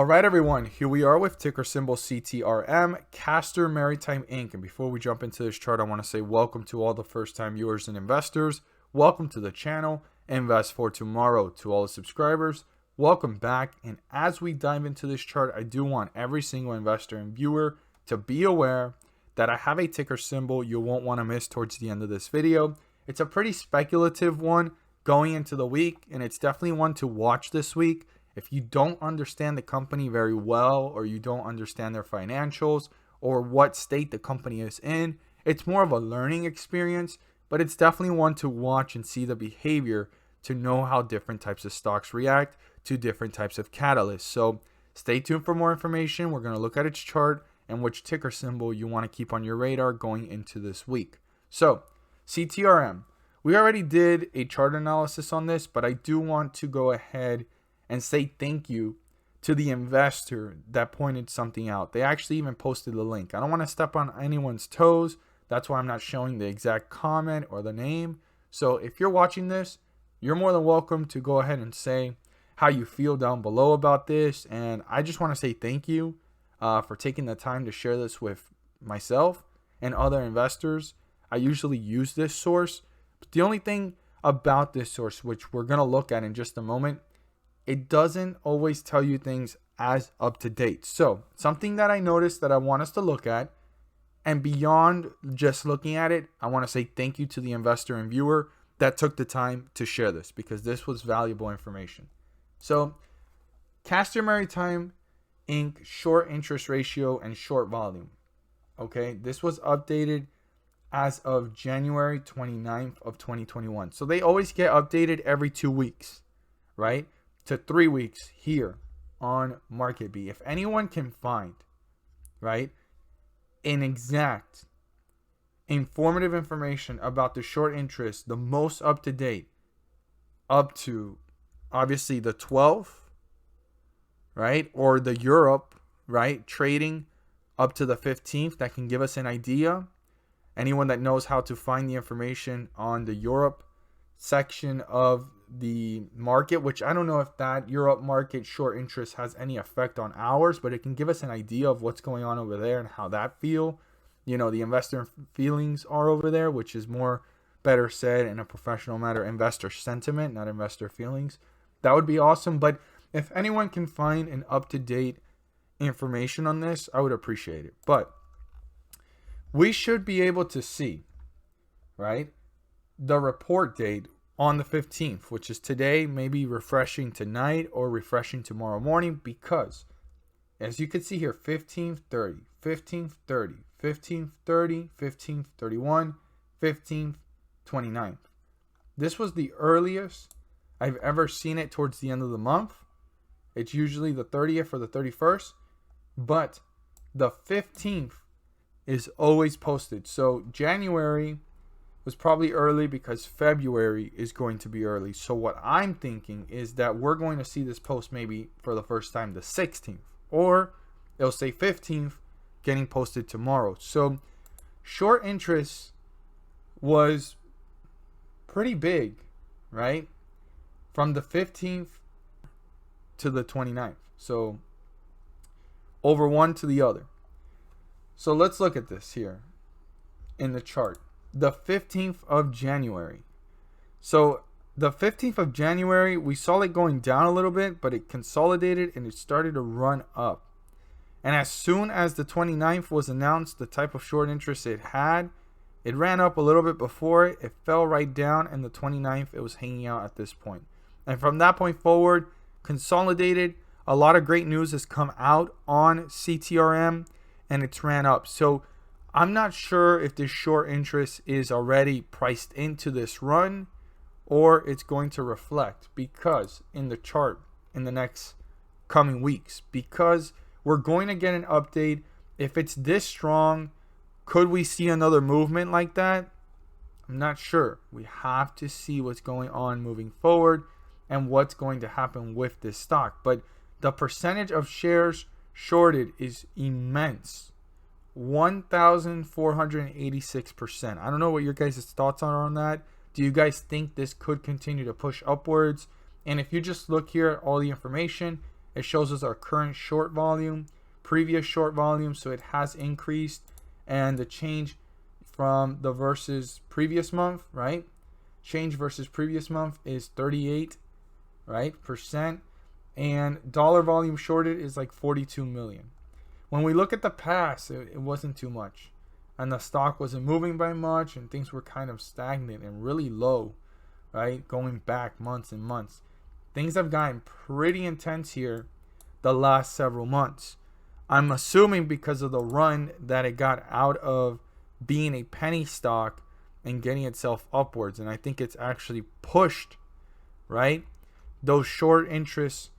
All right, everyone, here we are with ticker symbol CTRM, Castor Maritime Inc. And before we jump into this chart, I want to say welcome to all the first-time viewers and investors. Welcome to the channel, Invest for Tomorrow. To all the subscribers, welcome back. And as we dive into this chart, I do want every single investor and viewer to be aware that I have a ticker symbol you won't want to miss towards the end of this video. It's a pretty speculative one going into the week, and it's definitely one to watch this week. If you don't understand the company very well, or you don't understand their financials or what state the company is in, it's more of a learning experience, but it's definitely one to watch and see the behavior to know how different types of stocks react to different types of catalysts. So stay tuned for more information. We're going to look at its chart and which ticker symbol you want to keep on your radar going into this week. So CTRM, we already did a chart analysis on this, but I do want to go ahead and say thank you to the investor that pointed something out. They actually even posted the link. I don't want to step on anyone's toes. That's why I'm not showing the exact comment or the name. So if you're watching this, you're more than welcome to go ahead and say how you feel down below about this. And I just want to say thank you for taking the time to share this with myself and other investors. I usually use this source, but the only thing about this source, which we're going to look at in just a moment, it doesn't always tell you things as up to date. So something that I noticed that I want us to look at, and beyond just looking at it, I want to say thank you to the investor and viewer that took the time to share this, because this was valuable information. So Castor Maritime Inc. short interest ratio and short volume. Okay, this was updated as of January 29th of 2021. So they always get updated every 2 weeks, right? To 3 weeks here on MarketBee. If anyone can find, right, an exact informative information about the short interest, the most up to date, up to obviously the 12th, right, or the Europe, right, trading up to the 15th, that can give us an idea. Anyone that knows how to find the information on the Europe section of the market, which I don't know if that Europe market short interest has any effect on ours, but it can give us an idea of what's going on over there and how that the investor feelings are over there, which is more better said in a professional matter, investor sentiment, not investor feelings. That would be awesome. But if anyone can find an up-to-date information on this, I would appreciate it. But we should be able to see, right, the report date on the 15th, which is today, maybe refreshing tonight or refreshing tomorrow morning, because as you can see here, 15:30, 15:30, 15:30, 15:31, 15th, 29th. This was the earliest I've ever seen it towards the end of the month. It's usually the 30th or the 31st, but the 15th is always posted. So January was probably early because February is going to be early. So what I'm thinking is that we're going to see this post maybe for the first time the 16th, or it'll say 15th getting posted tomorrow. So short interest was pretty big, right? From the 15th to the 29th. So over one to the other. So let's look at this here in the chart. The 15th of January. So the 15th of January, we saw it going down a little bit, but it consolidated and it started to run up. And as soon as the 29th was announced, the type of short interest it had, it ran up a little bit before it. It fell right down, and the 29th, it was hanging out at this point. And from that point forward, consolidated. A lot of great news has come out on CTRM, and it's ran up. So I'm not sure if this short interest is already priced into this run, or it's going to reflect, because in the chart in the next coming weeks, because we're going to get an update. If it's this strong, could we see another movement like that? I'm not sure. We have to see what's going on moving forward and what's going to happen with this stock. But the percentage of shares shorted is immense. 1,486%. I don't know what your guys' thoughts are on that. Do you guys think this could continue to push upwards? And if you just look here at all the information, It shows us our current short volume, previous short volume, so it has increased, and the change from the versus previous month, right? Change versus previous month is 38, right, percent, and dollar volume shorted is like 42 million. When we look at the past, it wasn't too much, and the stock wasn't moving by much, and things were kind of stagnant and really low, right, going back months and months. Things have gotten pretty intense here the last several months. I'm assuming because of the run that it got out of being a penny stock and getting itself upwards. And I think it's actually pushed, right, those short interest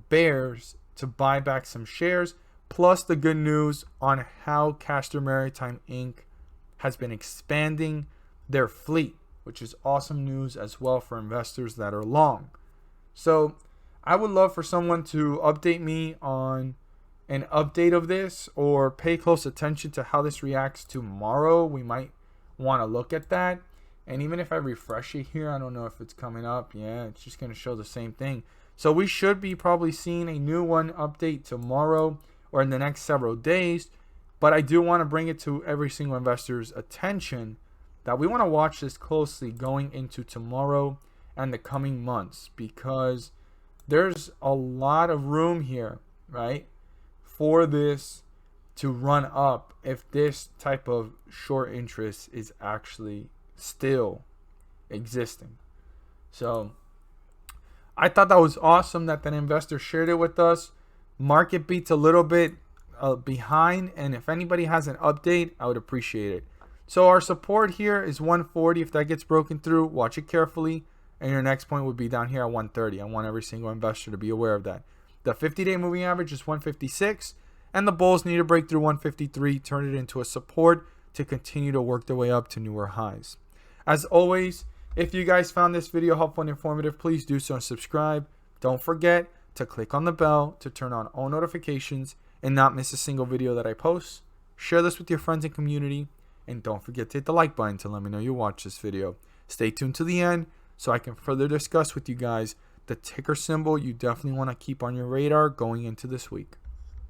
bears to buy back some shares. Plus the good news on how Castor Maritime Inc. has been expanding their fleet, which is awesome news as well for investors that are long. So I would love for someone to update me on an update of this, or pay close attention to how this reacts tomorrow. We might want to look at that. And even if I refresh it here, I don't know if it's coming up. Yeah, it's just going to show the same thing. So we should be probably seeing a new one update tomorrow or in the next several days. But I do want to bring it to every single investor's attention that we want to watch this closely going into tomorrow and the coming months, because there's a lot of room here, right, for this to run up if this type of short interest is actually still existing. So I thought that was awesome that an investor shared it with us. Market beats a little bit behind, and if anybody has an update, I would appreciate it. So our support here is 140. If that gets broken through, watch it carefully. And your next point would be down here at 130. I want every single investor to be aware of that. The 50-day moving average is 156. And the bulls need to break through 153, turn it into a support to continue to work their way up to newer highs. As always, if you guys found this video helpful and informative, please do so and subscribe. Don't forget to click on the bell to turn on all notifications and not miss a single video that I post. Share this with your friends and community. And don't forget to hit the like button to let me know you watched this video. Stay tuned to the end so I can further discuss with you guys the ticker symbol you definitely want to keep on your radar going into this week.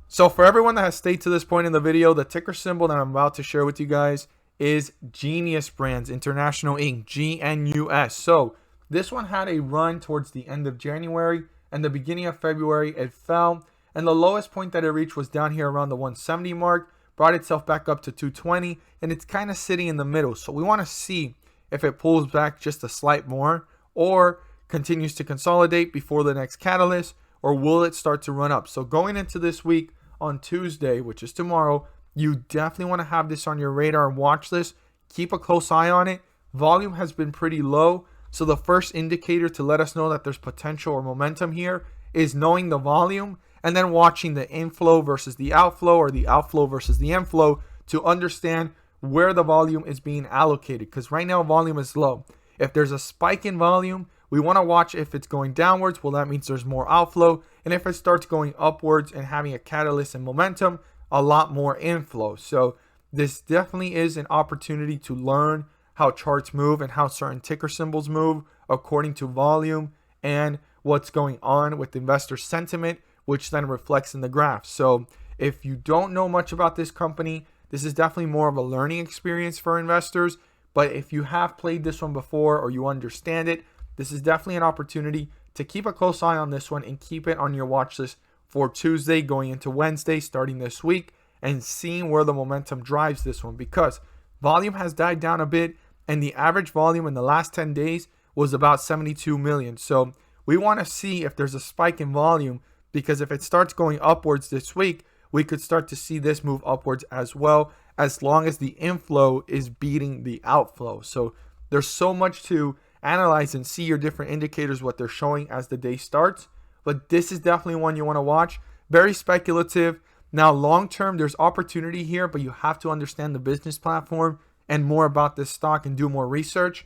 So for everyone that has stayed to this point in the video, the ticker symbol that I'm about to share with you guys is Genius Brands International Inc., GNUS. So this one had a run towards the end of January and the beginning of February. It fell, and the lowest point that it reached was down here around the 170 mark, brought itself back up to 220, and it's kind of sitting in the middle. So we want to see if it pulls back just a slight more or continues to consolidate before the next catalyst, or will it start to run up? So going into this week on Tuesday, which is tomorrow, you definitely want to have this on your radar and watch this. Keep a close eye on it. Volume has been pretty low, so the first indicator to let us know that there's potential or momentum here is knowing the volume and then watching the inflow versus the outflow, or the outflow versus the inflow, to understand where the volume is being allocated, because right now volume is low. If there's a spike in volume, we want to watch if it's going downwards. Well, that means there's more outflow. And if it starts going upwards and having a catalyst and momentum, a lot more inflow. So this definitely is an opportunity to learn how charts move and how certain ticker symbols move according to volume and what's going on with investor sentiment, which then reflects in the graph. So if you don't know much about this company, this is definitely more of a learning experience for investors. But if you have played this one before or you understand it, this is definitely an opportunity to keep a close eye on this one and keep it on your watch list for Tuesday going into Wednesday starting this week, and seeing where the momentum drives this one, because volume has died down a bit and the average volume in the last 10 days was about 72 million. So we want to see if there's a spike in volume, because if it starts going upwards this week, we could start to see this move upwards as well, as long as the inflow is beating the outflow. So there's so much to analyze and see your different indicators, what they're showing as the day starts. But this is definitely one you want to watch. Very speculative. Now, long term, there's opportunity here, but you have to understand the business platform and more about this stock and do more research.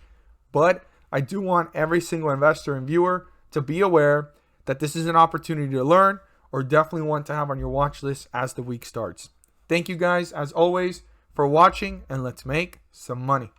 But I do want every single investor and viewer to be aware that this is an opportunity to learn, or definitely want to have on your watch list as the week starts. Thank you guys, as always, for watching, and let's make some money.